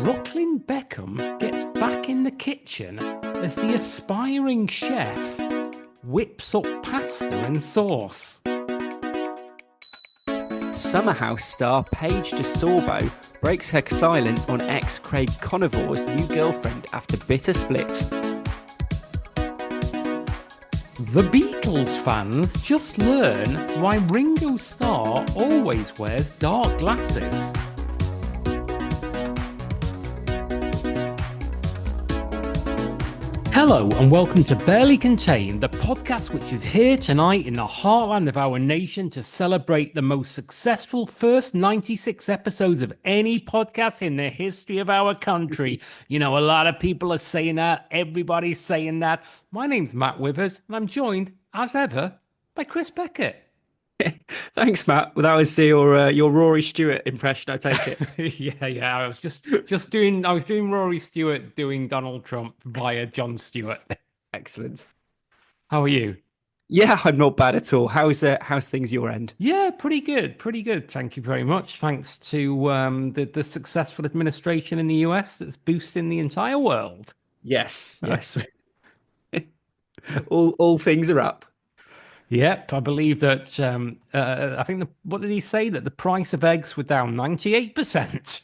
Brooklyn Beckham gets back in the kitchen as the aspiring chef whips up pasta and sauce. Summer House star Paige DeSorbo breaks her silence on ex Craig Conover's new girlfriend after bitter split. The Beatles fans just learn why Ringo Starr always wears dark glasses. Hello and welcome to Barely Contained, the podcast which is here tonight in the heartland of our nation to celebrate the most successful first 96 episodes of any podcast in the history of our country. You know, a lot of people are saying that, everybody's saying that. My name's Matt Withers and I'm joined, as ever, by Chris Beckett. Thanks, Matt. Well, that was your Rory Stewart impression, I take it. Yeah. I was just doing Rory Stewart doing Donald Trump via Jon Stewart. Excellent. How are you? Yeah, I'm not bad at all. How's things your end? Yeah, pretty good. Thank you very much. Thanks to the successful administration in the US that's boosting the entire world. Yes. all things are up. Yep, I believe that. I think what did he say? That the price of eggs were down 98%.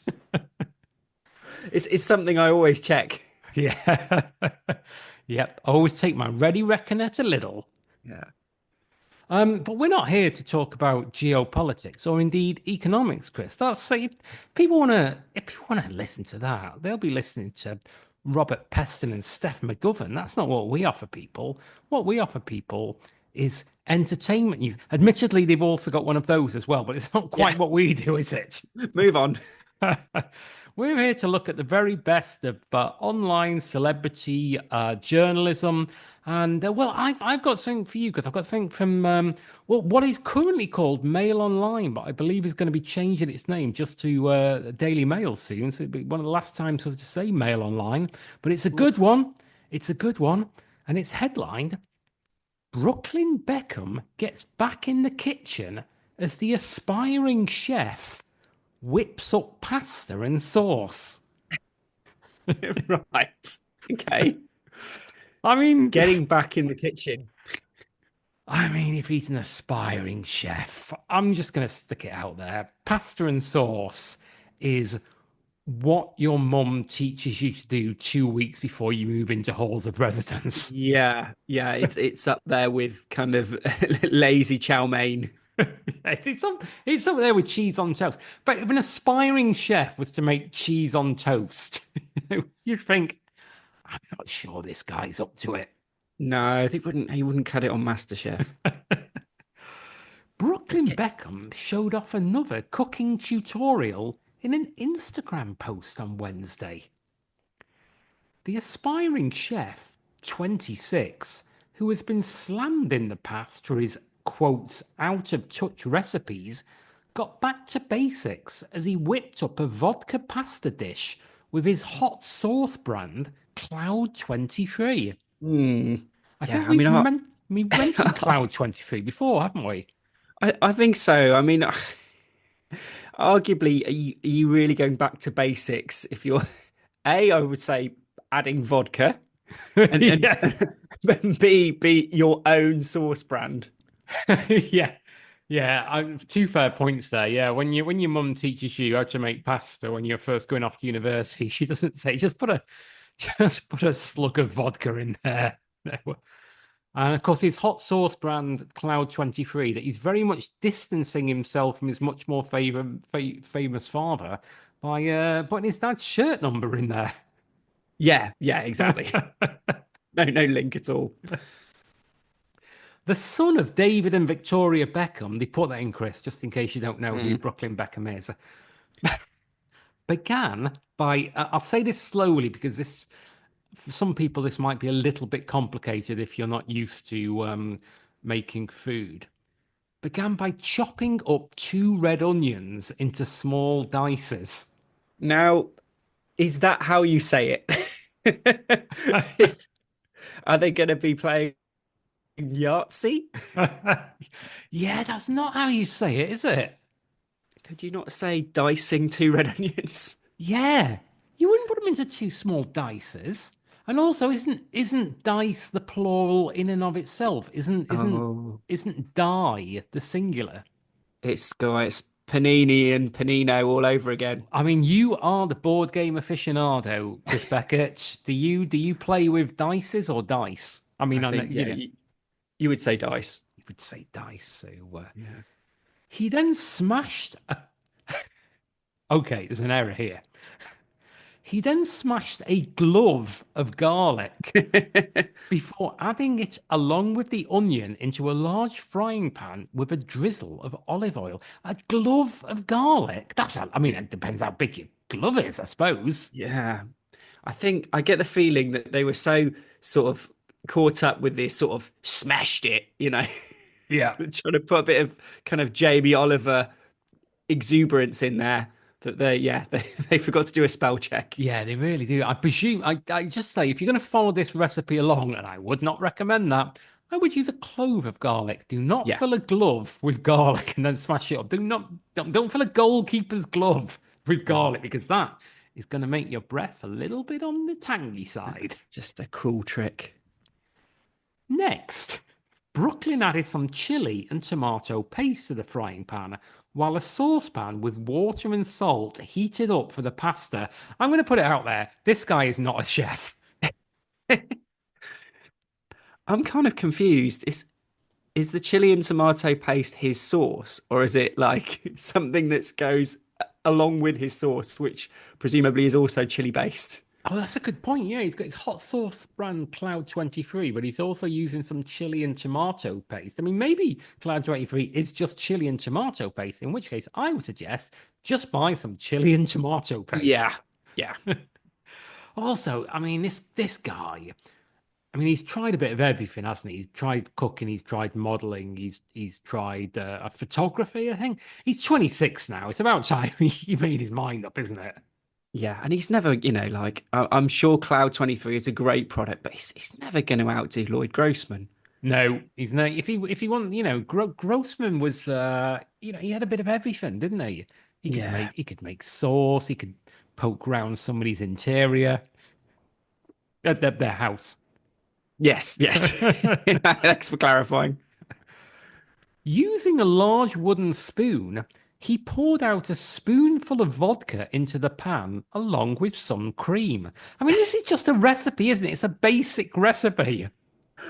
It's something I always check. Yeah. Yep. I always take my ready reckoner to Lidl. Yeah. But we're not here to talk about geopolitics or indeed economics, Chris. If people want to listen to that, they'll be listening to Robert Peston and Steph McGovern. That's not what we offer people. What we offer people is entertainment news. Admittedly, they've also got one of those as well, but it's not quite what we do, is it? Move on. We're here to look at the very best of online celebrity journalism. And, I've got something for you, because I've got something from, what is currently called Mail Online, but I believe is going to be changing its name just to Daily Mail soon. So it'll be one of the last times to say Mail Online. But it's a good one. It's a good one. And it's headlined, Brooklyn Beckham gets back in the kitchen as the aspiring chef whips up pasta and sauce. Right. Okay. I mean, getting back in the kitchen. I mean, if he's an aspiring chef, I'm just going to stick it out there. Pasta and sauce is what your mum teaches you to do 2 weeks before you move into halls of residence. Yeah. It's up there with kind of lazy chow mein. It's up there with cheese on toast. But if an aspiring chef was to make cheese on toast, you'd think, I'm not sure this guy's up to it. No, he wouldn't cut it on MasterChef. Brooklyn Beckham showed off another cooking tutorial in an Instagram post on Wednesday. The aspiring chef, 26, who has been slammed in the past for his, quotes, out-of-touch recipes, got back to basics as he whipped up a vodka pasta dish with his hot sauce brand, Cloud 23. I think we've mentioned Cloud 23 before, haven't we? I think so. I mean, arguably, are you really going back to basics if you're I would say adding vodka and B your own sauce brand. Two fair points there. Yeah, when your mum teaches you how to make pasta when you're first going off to university, she doesn't say just put a slug of vodka in there. No. And of course, his hot sauce brand Cloud 23, that he's very much distancing himself from his much more famous father by putting his dad's shirt number in there. Yeah, exactly. No link at all. The son of David and Victoria Beckham, they put that in, Chris, just in case you don't know who Brooklyn Beckham is, began by, I'll say this slowly because this, for some people, this might be a little bit complicated if you're not used to making food. Began by chopping up 2 red onions into small dices. Now, is that how you say it? Are they going to be playing Yahtzee? Yeah, that's not how you say it, is it? Could you not say dicing 2 red onions? Yeah, you mean to two small dices. And also, isn't dice the plural in and of itself? Oh, Isn't die the singular? it's Panini and Panino all over again. I mean, you are the board game aficionado, Chris Beckett. Do you play with dices or dice? I mean, I I know think, yeah, you would say dice. you would say dice. So Yeah. he then smashed a. Okay, there's an error here. He then smashed a glove of garlic before adding it along with the onion into a large frying pan with a drizzle of olive oil. A glove of garlic. I mean, it depends how big your glove is, I suppose. Yeah. I think I get the feeling that they were so sort of caught up with this sort of smashed it, Yeah. trying to put a bit of kind of Jamie Oliver exuberance in there that they forgot to do a spell check. Yeah, they really do. I presume, I just say, if you're going to follow this recipe along, and I would not recommend that, I would use a clove of garlic. Do not Yeah. fill a glove with garlic and then smash it up. Don't fill a goalkeeper's glove with garlic Oh, because that is going to make your breath a little bit on the tangy side. just a cruel trick. Next, Brooklyn added some chili and tomato paste to the frying pan, while a saucepan with water and salt heated up for the pasta. I'm going to put it out there. This guy is not a chef. I'm kind of confused. Is the chili and tomato paste his sauce, or is it like something that goes along with his sauce, which presumably is also chili based? Oh, that's a good point. Yeah, he's got his hot sauce brand Cloud 23, but he's also using some chili and tomato paste. I mean, maybe Cloud 23 is just chili and tomato paste, in which case I would suggest just buy some chili and tomato paste. Yeah, yeah, Also, I mean, this guy, I mean, he's tried a bit of everything, hasn't he? He's tried cooking, he's tried modeling, he's tried photography, I think. He's 26 now. It's about time he made his mind up, isn't it? yeah. And he's never, like I'm sure Cloud 23 is a great product, but he's never going to outdo Lloyd Grossman. No, he's no. If he wanted, Grossman was, he had a bit of everything, didn't he? Yeah. He could make sauce. He could poke round somebody's interior, their house. Yes, yes. Thanks for clarifying. Using a large wooden spoon, he poured out a spoonful of vodka into the pan along with some cream. I mean, this is just a recipe, isn't it? It's a basic recipe.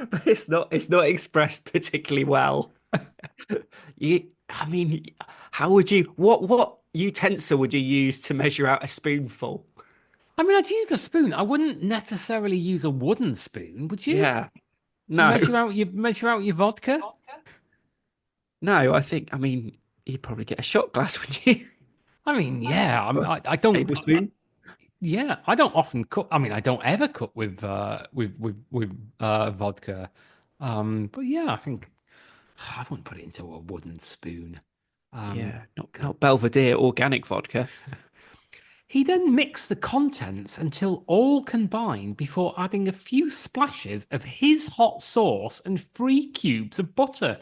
But it's not expressed particularly well. I mean, how would you what utensil would you use to measure out a spoonful? I mean, I'd use a spoon. I wouldn't necessarily use a wooden spoon, would you? Yeah. To No. measure out your vodka? No, I mean, you'd probably get a shot glass, wouldn't you? I mean, yeah, Or I don't. tablespoon. Yeah, I don't often cook. I mean, I don't ever cook with vodka. But yeah, I think I wouldn't put it into a wooden spoon. Um, Yeah, not Belvedere organic vodka. he then mixed the contents until all combined before adding a few splashes of his hot sauce and 3 cubes of butter.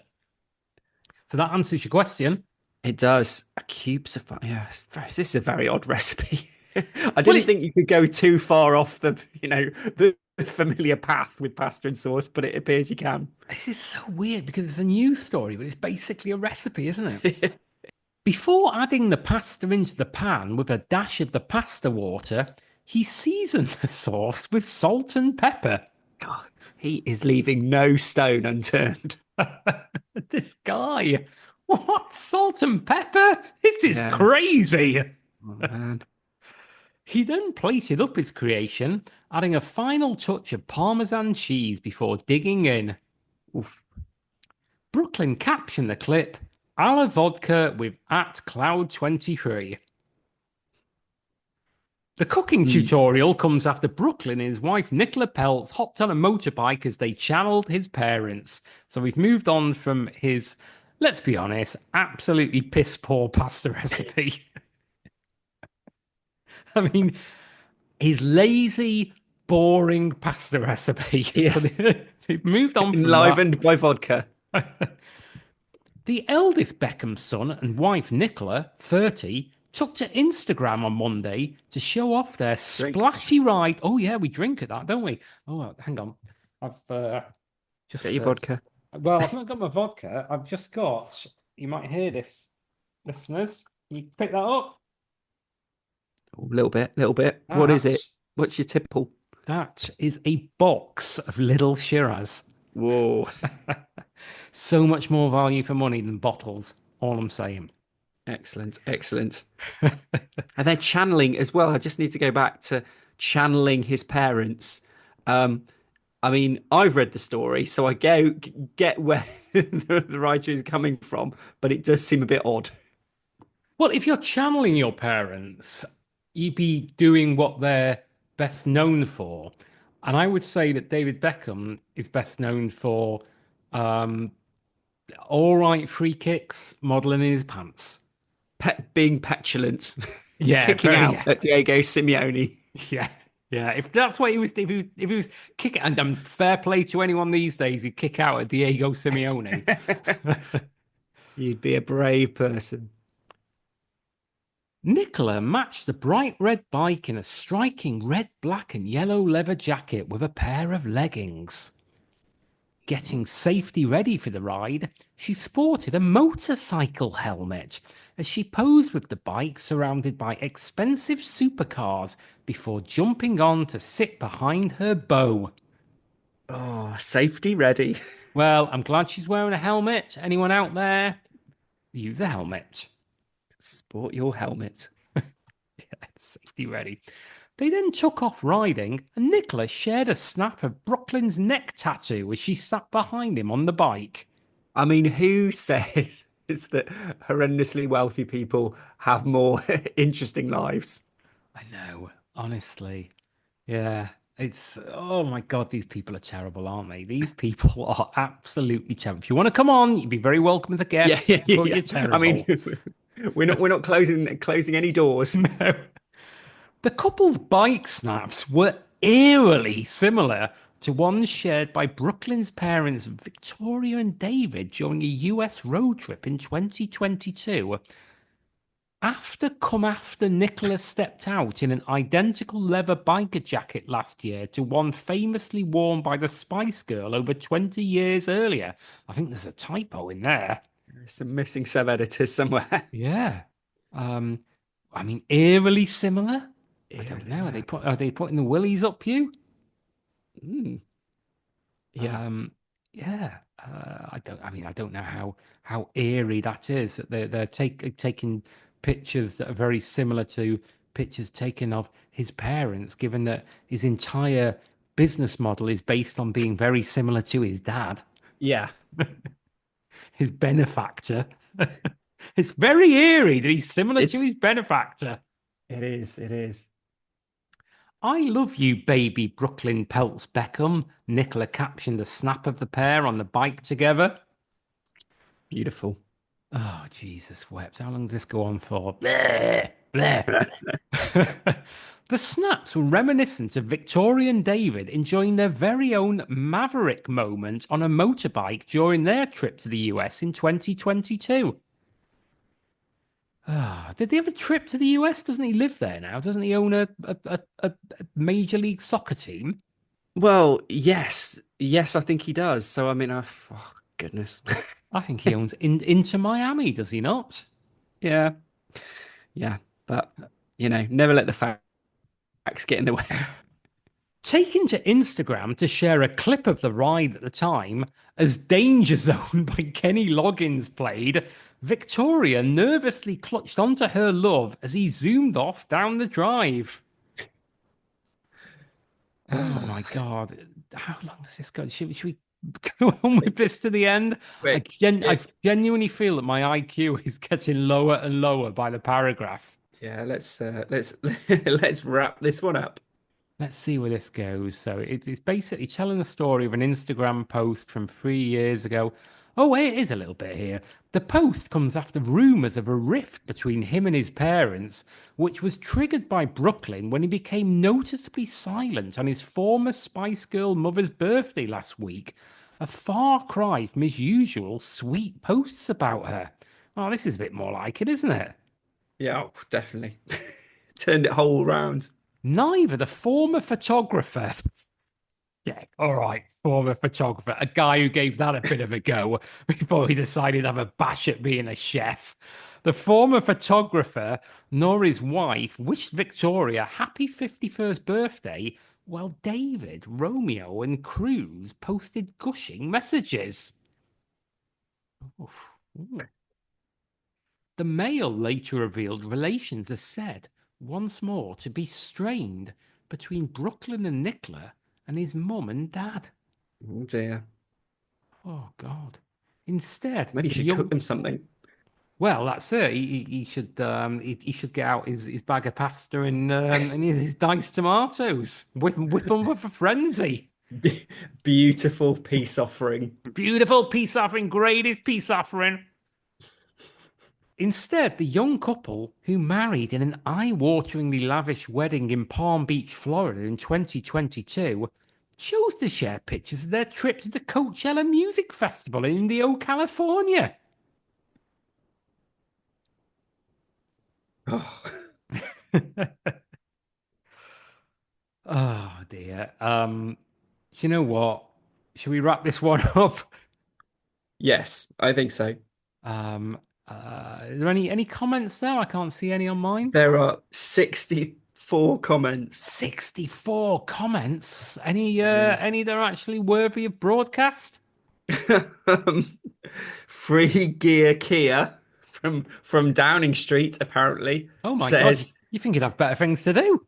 So that answers your question. It does. A cubes of yeah. This is a very odd recipe. I Well, didn't think you could go too far off the familiar path with pasta and sauce, but it appears you can. this is so weird because it's a news story, but it's basically a recipe, isn't it? Before adding the pasta into the pan with a dash of the pasta water, he seasoned the sauce with salt and pepper. God, he is leaving no stone unturned. This guy, what? Salt and pepper? This is Yeah. crazy. Oh, man. He then plated up his creation, adding a final touch of Parmesan cheese before digging in. Oof. Brooklyn captioned the clip, a la vodka with at Cloud23. The cooking Mm. tutorial comes after Brooklyn and his wife Nicola Peltz hopped on a motorbike as they channeled his parents. So we've moved on from his, let's be honest, absolutely piss poor pasta recipe. I mean, his lazy, boring pasta recipe. Yeah. So they've moved on from that. Enlivened by vodka. The eldest Beckham son and wife Nicola, 30, took to Instagram on Monday to show off their Drink. splashy ride. Oh yeah, we drink at that, don't we? Oh, hang on. I've Get just your vodka. well, I've not got my vodka. I've just got. You might hear this, listeners. Can you pick that up? A little bit, little bit. What is That it? What's your typical? that is a box of little Shiraz. Whoa. So much more value for money than bottles. All I'm saying. Excellent, excellent. And then channeling as well. I just need to go back to channeling his parents. Um, I mean, I've read the story, so I get where the writer is coming from, but it does seem a bit odd. Well, if you're channeling your parents, you'd be doing what they're best known for. And I would say that David Beckham is best known for um, all right free kicks, modeling in his pants. Being petulant, Yeah, kicking very. out at Diego Simeone. Yeah, yeah. If that's what he was, if he was kicking, and fair play to anyone these days, he'd kick out at Diego Simeone. You'd be a brave person. Nicola matched the bright red bike in a striking red, black, and yellow leather jacket with a pair of leggings. Getting safety ready for the ride, she sported a motorcycle helmet as she posed with the bike surrounded by expensive supercars before jumping on to sit behind her beau. Oh, safety ready. Well, I'm glad she's wearing a helmet. Anyone out there? Use a helmet. Sport your helmet. Safety ready. They then took off riding, and Nicholas shared a snap of Brooklyn's neck tattoo as she sat behind him on the bike. I mean, who says is that horrendously wealthy people have more interesting lives? I know, honestly. Yeah, it's oh my God, these people are terrible, aren't they? These people are absolutely terrible. If you want to come on, you'd be very welcome as a Yeah, guest, yeah, but yeah. you're I mean, terrible. we're not closing any doors. No. The couple's bike snaps were eerily similar to ones shared by Brooklyn's parents, Victoria and David, during a US road trip in 2022. After Nicholas stepped out in an identical leather biker jacket last year to one famously worn by the Spice Girl over 20 years earlier. I think there's a typo in there. Some missing sub editors somewhere. Yeah. Um, I mean, eerily similar. I don't know. Yeah. Are they putting the willies up you? Mm, yeah. Um, yeah. I don't. I mean, I don't know how eerie that is. That they're taking pictures that are very similar to pictures taken of his parents, given that his entire business model is based on being very similar to his dad, Yeah. his benefactor. It's very eerie that he's similar to It's his benefactor. it is. It is. I love you, baby Brooklyn Peltz Beckham. Nicola captioned the snap of the pair on the bike together. Beautiful. Oh, Jesus wept. How long does this go on for? Bleh, bleh. The snaps were reminiscent of Victoria and David enjoying their very own maverick moment on a motorbike during their trip to the US in 2022. Ah, did they have a trip to the US? Doesn't he live there now? Doesn't he own a Major League Soccer team? Well, yes. Yes, I think he does. So I mean, oh, goodness. I think he owns Inter Miami, does he not? Yeah. Yeah. But never let the facts get in the way. Taken to Instagram to share a clip of the ride at the time, as Danger Zone by Kenny Loggins played, Victoria nervously clutched onto her love as he zoomed off down the drive. Oh my God. How long does this go? Should we go on with this to the end? Quick. I genuinely feel that my IQ is getting lower and lower by the paragraph. Yeah, let's let's wrap this one up. Let's see where this goes. So it's basically telling the story of an Instagram post from 3 years ago. Oh, it is a little bit here. The post comes after rumours of a rift between him and his parents, which was triggered by Brooklyn when he became noticeably silent on his former Spice Girl mother's birthday last week. A far cry from his usual sweet posts about her. Oh, this is a bit more like it, isn't it? Yeah, oh, definitely. Turned it whole round. Neither the former photographer, yeah, all right, former photographer, a guy who gave that a bit of a go before he decided to have a bash at being a chef. The former photographer nor his wife wished Victoria happy 51st birthday, while David, Romeo, and Cruz posted gushing messages. Oof. Ooh. The Mail later revealed relations are said once more to be strained between Brooklyn and Nicola and his mum and dad. Oh dear. Oh God! Instead, Maybe you the should cook young them something. well, that's it. He should get out his bag of pasta and his diced tomatoes. Whip them with a frenzy. Beautiful peace offering. Beautiful peace offering, greatest peace offering. Instead, the young couple, who married in an eye-wateringly lavish wedding in Palm Beach, Florida in 2022, chose to share pictures of their trip to the Coachella Music Festival in Indio, California. Oh, Oh dear. Do you know what? Should we wrap this one up? yes, I think so. Um, are there any comments there? I can't see any on mine. There are 64 comments. 64 comments. Yeah. Any that are actually worthy of broadcast? Um, Free Gear Kia from Downing Street apparently Oh my God, says you think you'd have better things to do?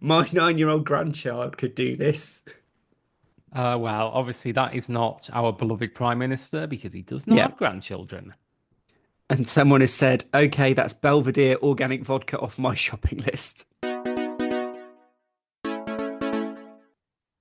my 9-year-old grandchild could do this. Well, obviously that is not our beloved Prime Minister because he does not Yeah. have grandchildren. And someone has said, okay, that's Belvedere organic vodka off my shopping list.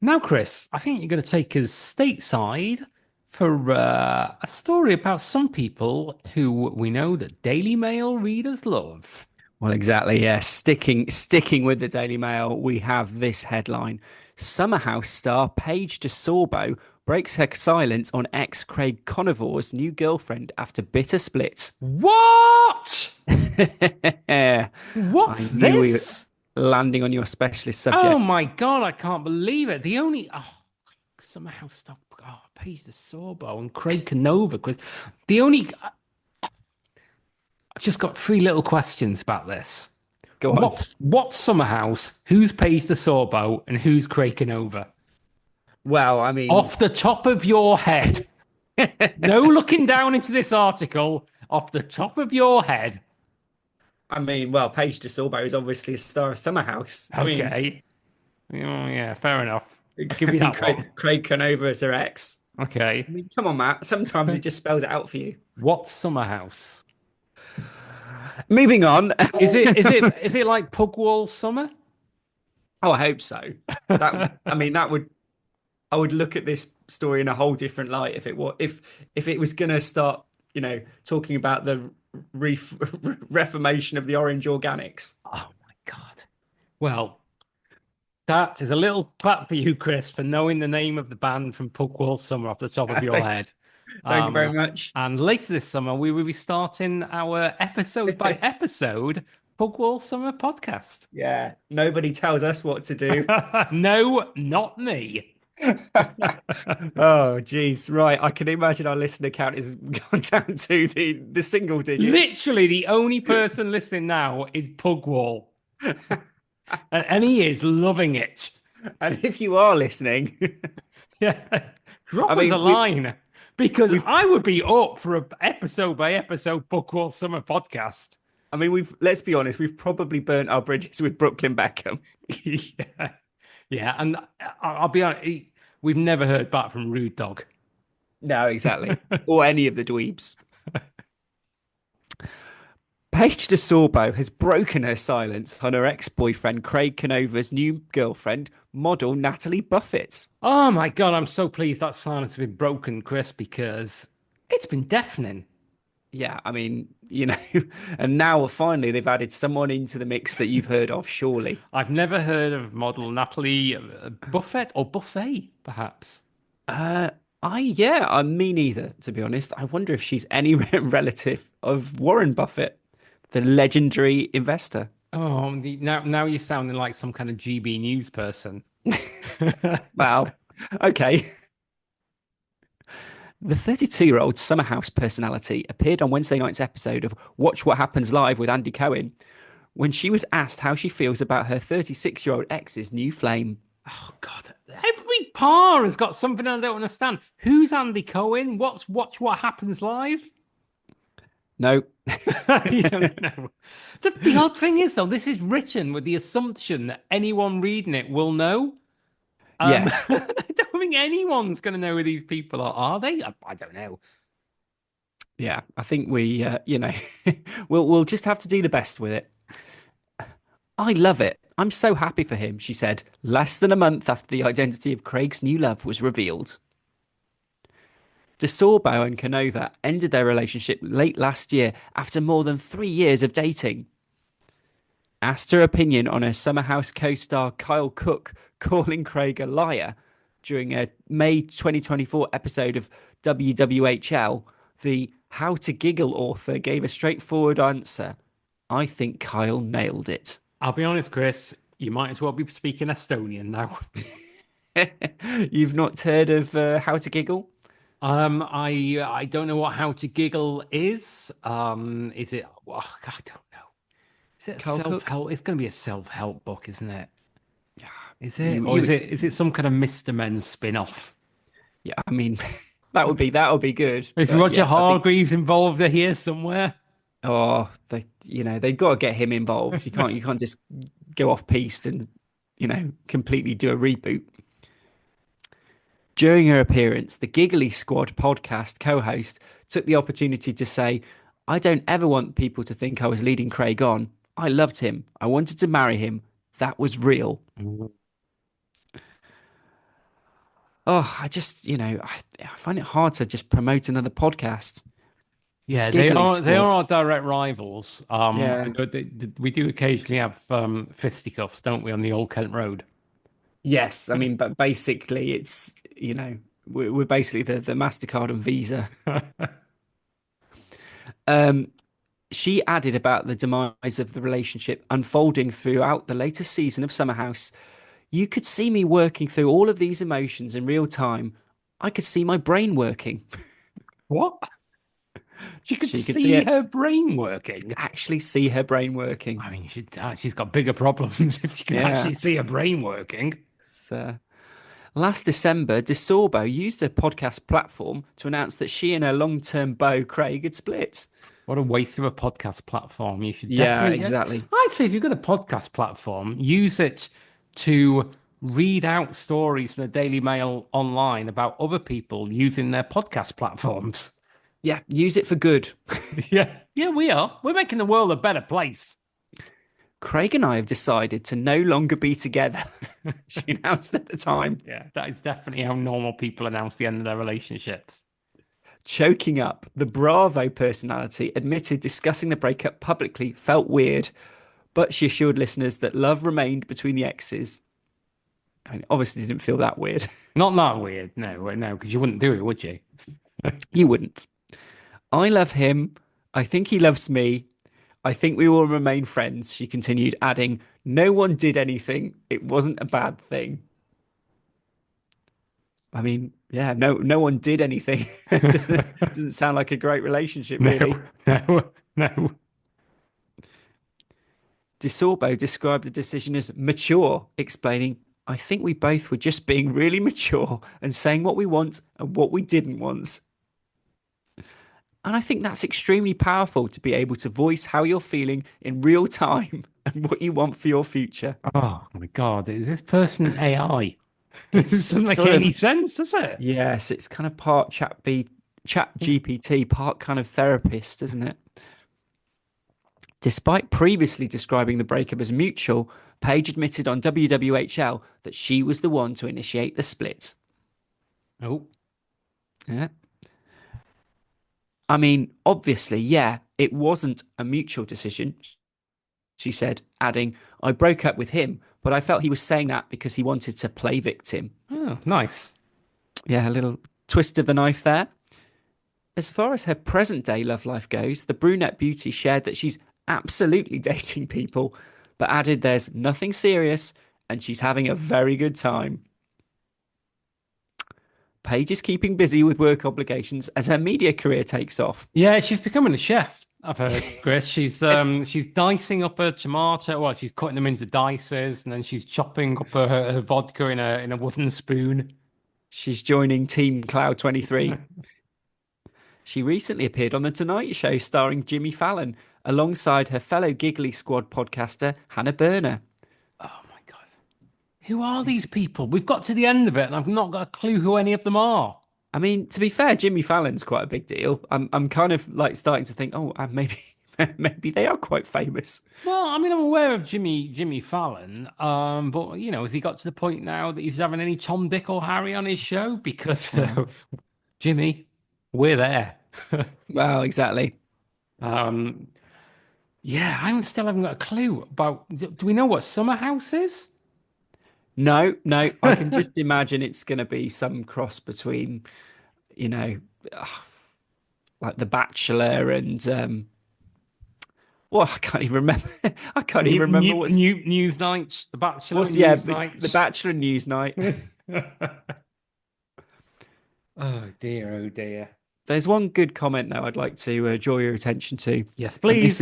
Now, Chris, I think you're going to take us stateside for a story about some people who we know that Daily Mail readers love. Well, exactly. Yeah. Sticking with the Daily Mail, we have this headline: Summer House star Paige DeSorbo breaks her silence on ex Craig Conover's new girlfriend after bitter split. What? I What's knew we were this? landing on your specialist Oh subject. my God, I can't believe it. The only somehow stop. Oh, Paige DeSorbo and Craig Conover, Chris. The only I've just got three little questions about this. Go on. What's Summerhouse? Who's Paige DeSorbo and who's Craig Conover? Well, I mean, Off the top of your head. No looking down into this article. Off the top of your head. well, Paige DeSorbo is obviously a star of Summer House. Okay. Oh, yeah, fair enough. I'll give I you mean, that one. Craig Conover is her ex. I Okay. mean, come on, Matt. Sometimes it just spells it out for you. What's Summerhouse? Moving on. Is it like Pugwall Summer? Oh, I hope so. I mean, I would look at this story in a whole different light if it was gonna start, talking about the ref reformation of the orange organics. Oh my God. Well, that is a little clap for you, Chris, for knowing the name of the band from Pugwall Summer off the top of your head. Thank you very Um, much. and later this summer, we will be starting our episode by episode Pugwall Summer podcast. Yeah, nobody tells us what to do. No, not me. Oh, geez. Right. I can imagine our listener count has gone down to the single digits. Literally, the only person listening now is Pugwall, and he is loving it. And if you are listening, Yeah, I drop us a mean, line because we've, I would be up for a episode by episode Pugwall Summer podcast. let's be honest, we've probably burnt our bridges with Brooklyn Beckham. Yeah, yeah, and I'll be honest, we've never heard back from Rude Dog. No, exactly. Or any of the dweebs. Paige DeSorbo has broken her silence on her ex-boyfriend Craig Conover's new girlfriend, model Natalie Buffett. Oh my God, I'm so pleased that silence has been broken, Chris, because it's been deafening. Yeah, and now finally they've added someone into the mix that you've heard of, surely. I've never heard of model Natalie Buffett or Buffet, perhaps. Me neither, to be honest. I wonder if she's any relative of Warren Buffett. the legendary investor. Oh, now you're sounding like some kind of GB News person. Wow. Okay. The 32-year-old Summer House personality appeared on Wednesday night's episode of Watch What Happens Live with Andy Cohen when she was asked how she feels about her 36-year-old ex's new flame. Oh God! Every par has got something I don't understand. Who's Andy Cohen? What's Watch What Happens Live? No. You don't know. The odd thing is, though, this is written with the assumption that anyone reading it will know. Yes. I don't think anyone's going to know who these people are they? I don't know. Yeah, I think we, we'll just have to do the best with it. I love it. I'm so happy for him, she said, less than a month after the identity of Craig's new love was revealed. DeSorbo and Conover ended their relationship late last year after more than 3 years of dating. Asked her opinion on her Summer House co-star Kyle Cook calling Craig a liar during a May 2024 episode of WWHL, the How to Giggle author gave a straightforward answer. I think Kyle nailed it. I'll be honest, Chris. You might as well be speaking Estonian now. You've not heard of How to Giggle? I don't know what How to Giggle is. Is it? Oh, I don't know. Is it a Kyle Cook? self-help? It's going to be a self-help book, isn't it? Is it, You, or you is would, it some kind of Mr. Men spin-off? yeah. I mean, that would be good. Is But Roger yes, I think. Hargreaves involved here somewhere? Oh, they've got to get him involved. You can't just go off piste and completely do a reboot. During her appearance, the Giggly Squad podcast co-host took the opportunity to say, "I don't ever want people to think I was leading Craig on. I loved him. I wanted to marry him. That was real." Oh, I find it hard to just promote another podcast. Yeah, they Giggly are Squad. our direct rivals. I Yeah. know we do occasionally have fisticuffs, don't we, on the Old Kent Road? Yes, I mean, but basically, it's we're basically the Mastercard and Visa. Um, she added about the demise of the relationship unfolding throughout the latest season of Summer House. You could see me working through all of these emotions in real time. I could see my brain working. What? You could She could see see it, her brain working. actually see her brain working. I mean, she's got bigger problems if you can Yeah. actually see her brain working. So, last December, DeSorbo used her podcast platform to announce that she and her long-term beau Craig had split. What a waste of a podcast platform. You should Yeah, definitely, exactly. I'd say if you've got a podcast platform, use it to read out stories from the Daily Mail online about other people using their podcast platforms. Yeah, use it for good. Yeah, yeah, we are. We're making the world a better place. Craig and I have decided to no longer be together, she announced at the time. Yeah, that is definitely how normal people announce the end of their relationships. Choking up, the Bravo personality admitted discussing the breakup publicly felt weird, but she assured listeners that love remained between the exes. I mean, obviously didn't feel that weird. Not that weird, no, because you wouldn't do it, would you? You wouldn't. I love him. I think he loves me. I think we will remain friends, she continued, adding, no one did anything. It wasn't a bad thing. I mean, yeah, no one did anything. Doesn't sound like a great relationship, No, really. no. DeSorbo described the decision as mature, explaining, I think we both were just being really mature and saying what we want and what we didn't want. And I think that's extremely powerful to be able to voice how you're feeling in real time and what you want for your future. Oh my God, is this person AI? It's This doesn't make sort any of, sense, does it? yes, it's kind of part chat GPT, part kind of therapist, isn't it? Despite previously describing the breakup as mutual, Paige admitted on WWHL that she was the one to initiate the split. Oh, Yeah. I mean, obviously, yeah, it wasn't a mutual decision, she said, adding, I broke up with him, but I felt he was saying that because he wanted to play victim. oh, nice. Yeah, a little twist of the knife there. As far as her present day love life goes, the brunette beauty shared that she's absolutely dating people, but added there's nothing serious and she's having a very good time. Paige is keeping busy with work obligations as her media career takes off. Yeah, she's becoming a chef. I've heard, Chris. She's dicing up her tomato. Well, she's cutting them into dices, and then she's chopping up her vodka in a wooden spoon. She's joining Team Cloud 23. She recently appeared on The Tonight Show starring Jimmy Fallon alongside her fellow Giggly Squad podcaster Hannah Berner. Oh my God. Who are these people? We've got to the end of it, and I've not got a clue who any of them are. I mean, to be fair, Jimmy Fallon's quite a big deal. I'm kind of like starting to think, oh, maybe maybe they are quite famous. Well, I mean, I'm aware of Jimmy Fallon, but has he got to the point now that he's having any Tom, Dick, or Harry on his show? Because Well, Jimmy, we're there. well, exactly. Um, yeah, I'm still haven't got a clue about. Do we know what Summer House is? No, no, I can just imagine it's going to be some cross between, you know, like The Bachelor and well, I can't even remember. I can't even remember News nights, The Bachelor what's yeah, news the nights. Bachelor news night. Oh dear, oh dear. There's one good comment though I'd like to draw your attention to, Yes, and please.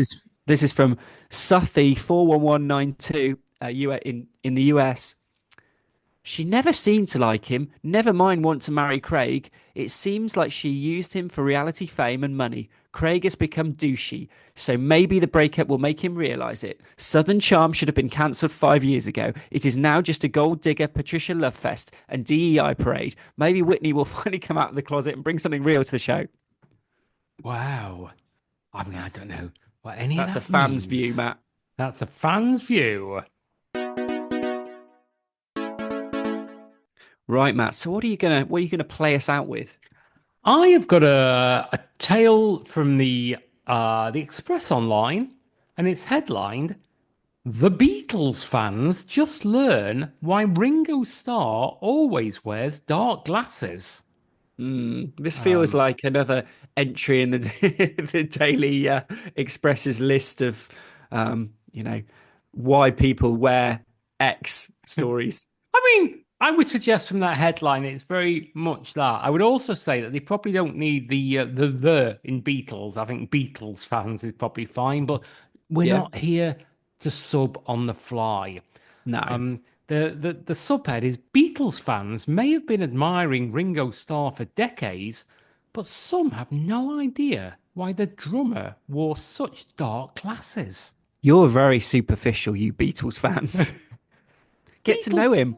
this is from Suthy 41192 in the US. She never seemed to like him, never mind want to marry Craig. It seems like she used him for reality fame and money. Craig has become douchey, so maybe the breakup will make him realise it. Southern Charm should have been cancelled 5 years ago. It is now just a gold digger Patricia Love Fest and DEI parade. Maybe Whitney will finally come out of the closet and bring something real to the show. Wow. I mean, I don't know what any of That's a that fan's view, means. Matt. That's a fan's view. Right, Matt. So what are you gonna play us out with? I have got a tale from the Express Online, and it's headlined "The Beatles fans just learn why Ringo Starr always wears dark glasses." This feels Um, like another entry in the the Daily Express's list of, you know, why people wear X stories. I mean, I would suggest from that headline, it's very much that. I would also say that they probably don't need the in Beatles. I think Beatles fans is probably fine, but we're Yeah. not here to sub on the fly. No. The subhead is Beatles fans may have been admiring Ringo Starr for decades, but some have no idea why the drummer wore such dark glasses. You're very superficial, you Beatles fans. Get to know Beatles him.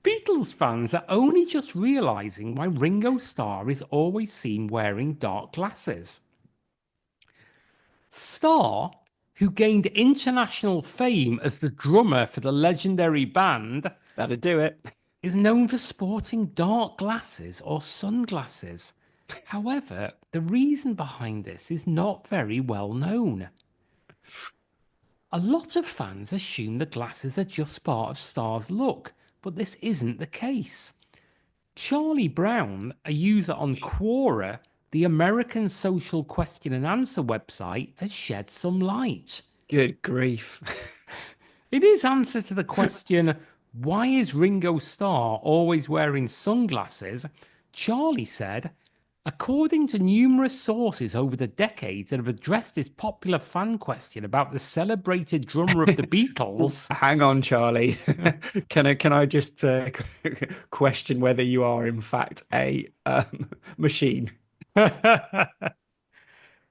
Beatles fans are only just realizing why Ringo Starr is always seen wearing dark glasses. Starr, who gained international fame as the drummer for the legendary band, That'd do it. is known for sporting dark glasses or sunglasses. However, the reason behind this is not very well known. A lot of fans assume the glasses are just part of Starr's look, but this isn't the case. Charlie Brown, a user on Quora, the American social question and answer website, has shed some light. Good grief. In his answer to the question, why is Ringo Starr always wearing sunglasses? Charlie said, according to numerous sources over the decades that have addressed this popular fan question about the celebrated drummer of the Beatles, Hang on, Charlie. Can I just question whether you are in fact a machine?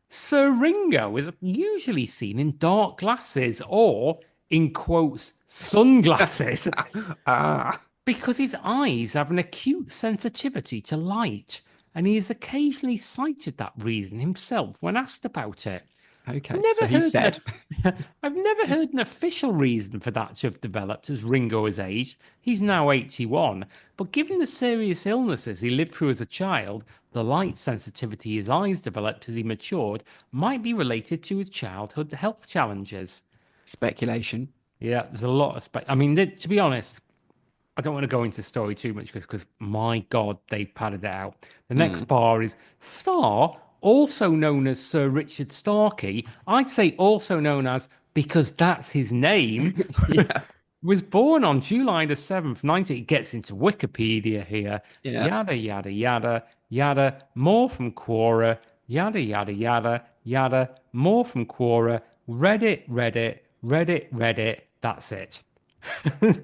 Sir Ringo is usually seen in dark glasses or, in quotes, sunglasses Ah, because his eyes have an acute sensitivity to light, and he has occasionally cited that reason himself when asked about it. I've okay. So never he heard an said. I've never heard an official reason for that to have developed as Ringo has aged. He's now 81, but given the serious illnesses he lived through as a child, the light sensitivity his eyes developed as he matured might be related to his childhood health challenges. Speculation. Yeah, there's a lot of I mean, to be honest, I don't want to go into story too much because my God, they padded it out. The next Hmm. bar is Star also known as Sir Richard Starkey, I'd say also known as because that's his name, Yeah. was born on July the 7th, 19. It gets into Wikipedia here. Yeah. Yada, yada, yada, yada. More from Quora. Yada, yada, yada, yada. More from Quora. Reddit, Reddit, Reddit, Reddit. That's it.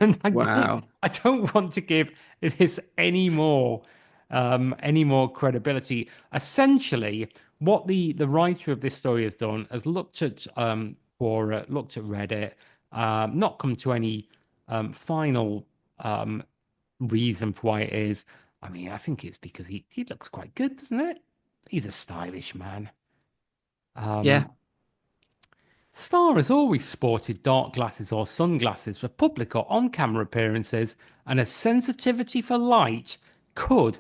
And Wow. I don't want to give this any more credibility. Essentially, what the writer of this story has done has looked at Quora, looked at Reddit, not come to any final reason for why it is. I mean, I think it's because he looks quite good, doesn't it? He's a stylish man. Yeah. Starr has always sported dark glasses or sunglasses for public or on-camera appearances, and a sensitivity for light could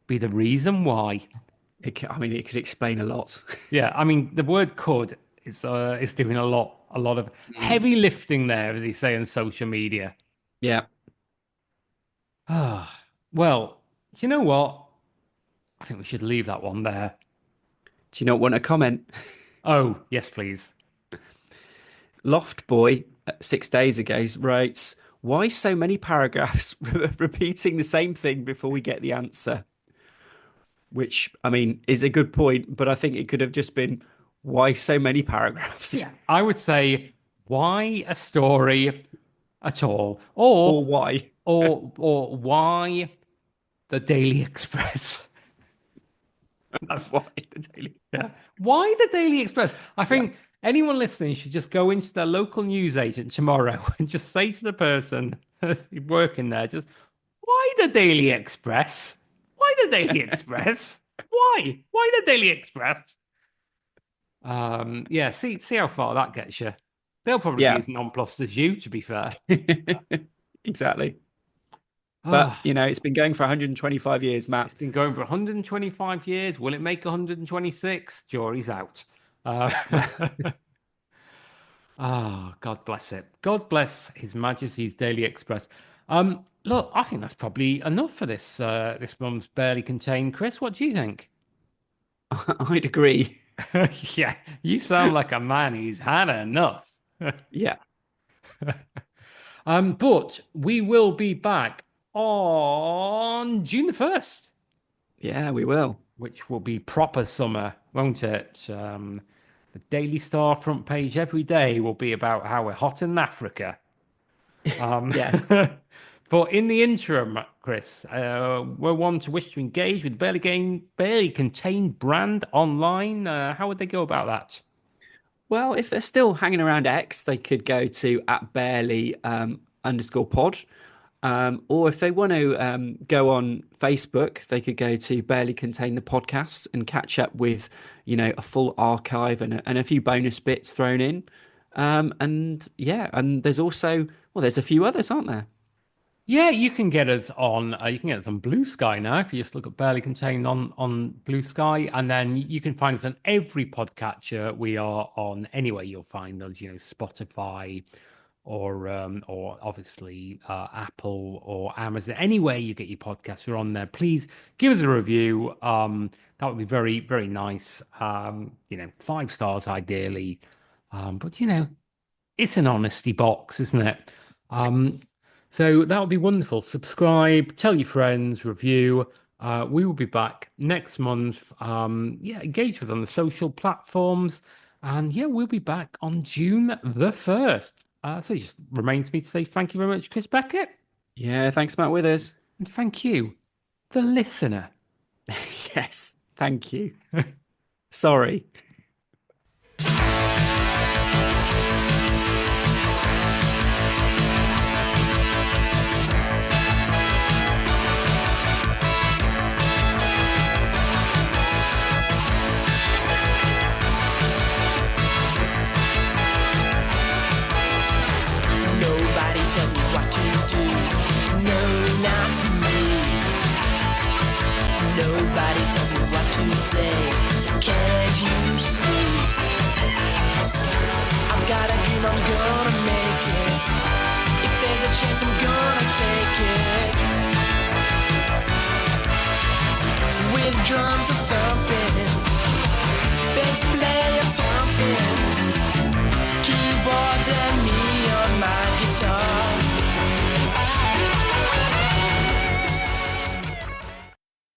be the reason why. I mean, it could explain a lot. Yeah, I mean the word "could" is doing a lot of Mm. heavy lifting there, as they say on social media. Yeah. Ah, well, you know what? I think we should leave that one there. Do you not want a comment? Oh, yes, please. Loft Boy, 6 days ago, writes, "Why so many paragraphs repeating the same thing before we get the answer?" Which, I mean, is a good point, but I think it could have just been, "Why so many paragraphs?" Yeah, I would say why a story at all, Or why? or why the Daily Express. That's Why the Daily? yeah. Why the Daily Express? I Yeah. think anyone listening should just go into their local newsagent tomorrow and just say to the person working there, just why the Daily Express? Why the Daily Express? Why? Why the Daily Express? Yeah, see how far that gets you. They'll probably be Yeah. as nonplussed as you, to be fair. Exactly. But, Ah, you know, it's been going for 125 years, Matt. it's been going for 125 years. Will it make 126? Jury's out. Uh, God bless it. God bless His Majesty's Daily Express. Look, I think that's probably enough for this month's Barely Contained. Chris, what do you think? I'd agree. Yeah, you sound like a man who's had enough. Yeah. But we will be back on June the 1st, Yeah, we will. which will be proper summer, won't it? The Daily Star front page every day will be about how we're hot in Africa. Yes. But in the interim, Chris, we're one to wish to engage with Barely Contained brand online. How would they go about that? Well, if they're still hanging around X, they could go to at barely underscore pod. Or if they want to go on Facebook, they could go to Barely Contain the Podcast and catch up with, you know, a full archive and a few bonus bits thrown in. And yeah, and there's also, well, there's a few others, aren't there? Yeah, you can get us on. You can get us on Blue Sky now. If you just look at Barely Contained on Blue Sky, and then you can find us on every podcatcher we are on. Anywhere you'll find us, you know, Spotify, or obviously Apple or Amazon. Anywhere you get your podcasts, we're on there. Please give us a review. That would be very very nice. You know, 5 stars ideally. But you know, it's an honesty box, isn't it? So that would be wonderful. Subscribe, tell your friends, review. We will be back next month. Yeah, engage with us on the social platforms. And yeah, we'll be back on June the 1st. So it just remains me to say thank you very much, Chris Beckett. Yeah, thanks, Matt Withers. And thank you, the listener. Yes, thank you. Sorry. Nobody tells me what to do. No, not me. Nobody tells me what to say. Can't you see? I've got a dream, I'm gonna make it. If there's a chance, I'm gonna take it. With drums a thumping guitar.